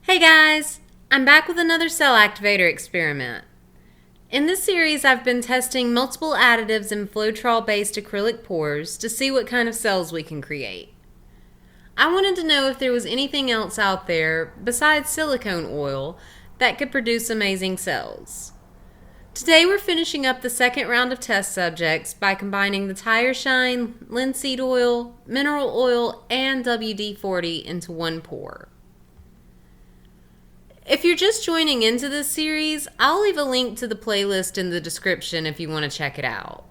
Hey guys! I'm back with another cell activator experiment. In this series I've been testing multiple additives in Floetrol-based acrylic pours to see what kind of cells we can create. I wanted to know if there was anything else out there besides silicone oil that could produce amazing cells. Today we're finishing up the second round of test subjects by combining the tire shine, linseed oil, mineral oil, and WD-40 into one pour. If you're just joining into this series, I'll leave a link to the playlist in the description if you want to check it out.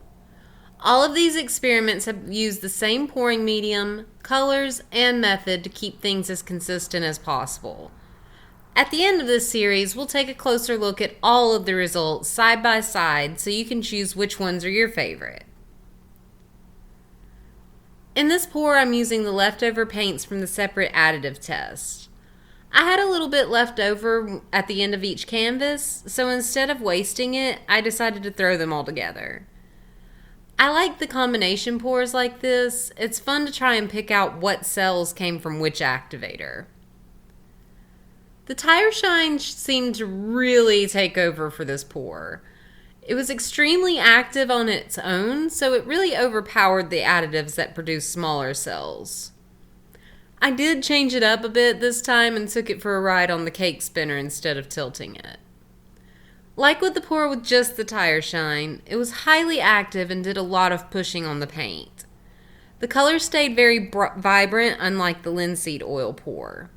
All of these experiments have used the same pouring medium, colors, and method to keep things as consistent as possible. At the end of this series, we'll take a closer look at all of the results side by side so you can choose which ones are your favorite. In this pour, I'm using the leftover paints from the separate additive test. I had a little bit left over at the end of each canvas, so instead of wasting it, I decided to throw them all together. I like the combination pours like this. It's fun to try and pick out what cells came from which activator. The tire shine seemed to really take over for this pour. It was extremely active on its own, so it really overpowered the additives that produce smaller cells. I did change it up a bit this time and took it for a ride on the cake spinner instead of tilting it. Like with the pour with just the tire shine, it was highly active and did a lot of pushing on the paint. The color stayed very vibrant, unlike the linseed oil pour.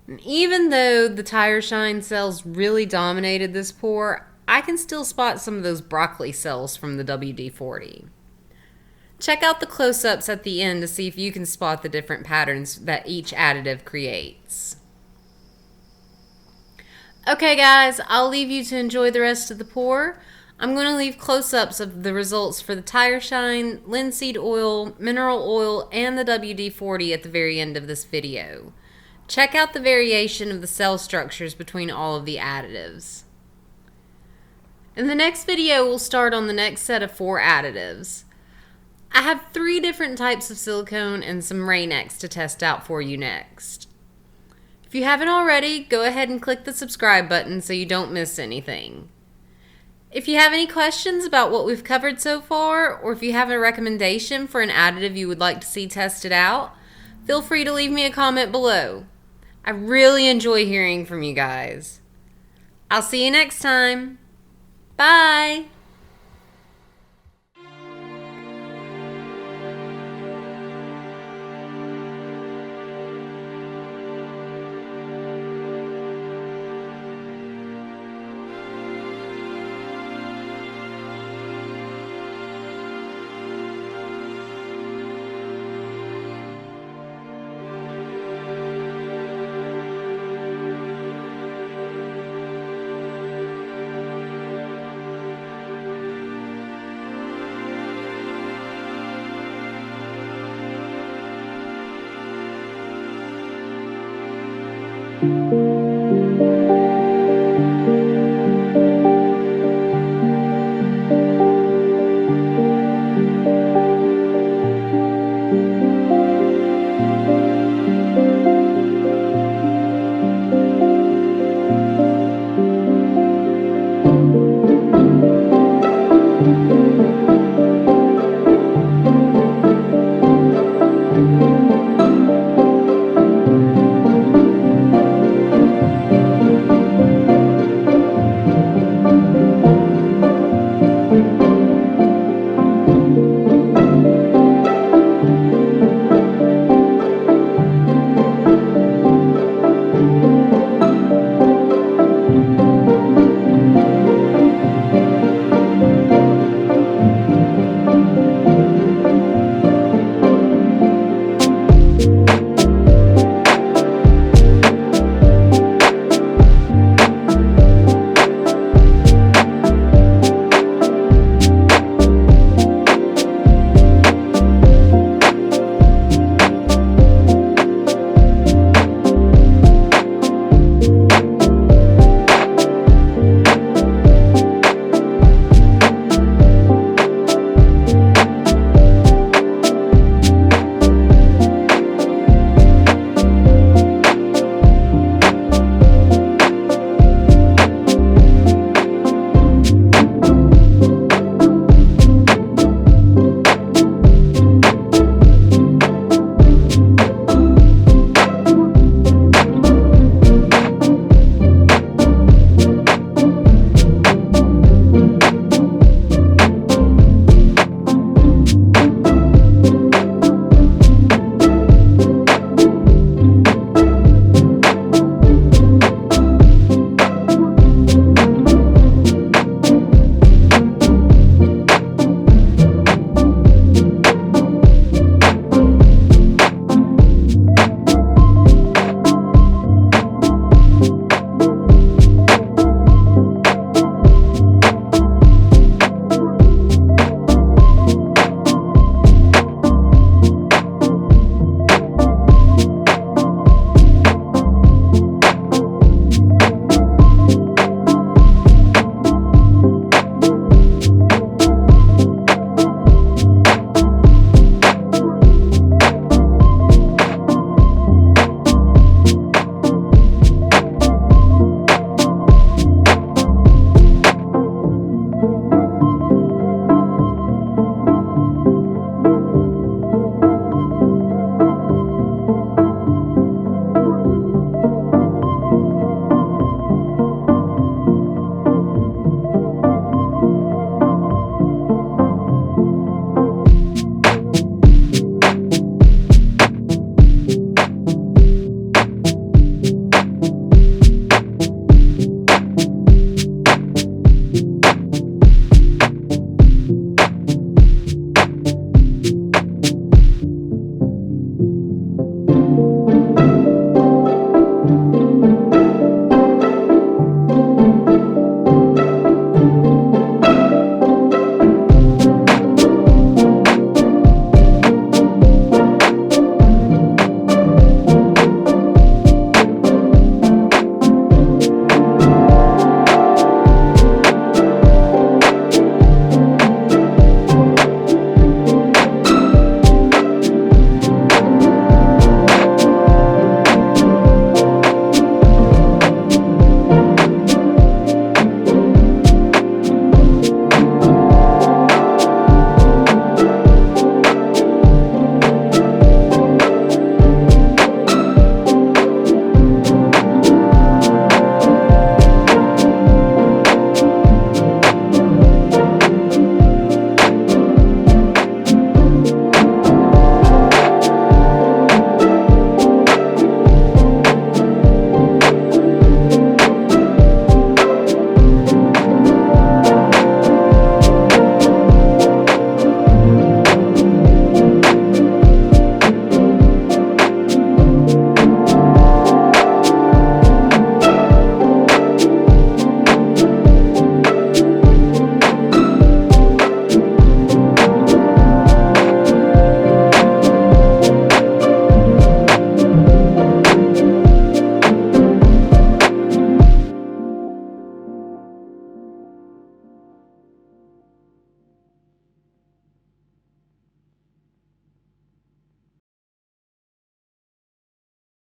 And even though the tire shine cells really dominated this pour, I can still spot some of those broccoli cells from the WD-40. Check out the close-ups at the end to see if you can spot the different patterns that each additive creates. Okay guys, I'll leave you to enjoy the rest of the pour. I'm going to leave close-ups of the results for the tire shine, linseed oil, mineral oil, and the WD-40 at the very end of this video. Check out the variation of the cell structures between all of the additives. In the next video, we'll start on the next set of 4 additives. I have 3 different types of silicone and some Rain-X to test out for you next. If you haven't already, go ahead and click the subscribe button so you don't miss anything. If you have any questions about what we've covered so far, or if you have a recommendation for an additive you would like to see tested out, feel free to leave me a comment below. I really enjoy hearing from you guys. I'll see you next time. Bye! Thank you.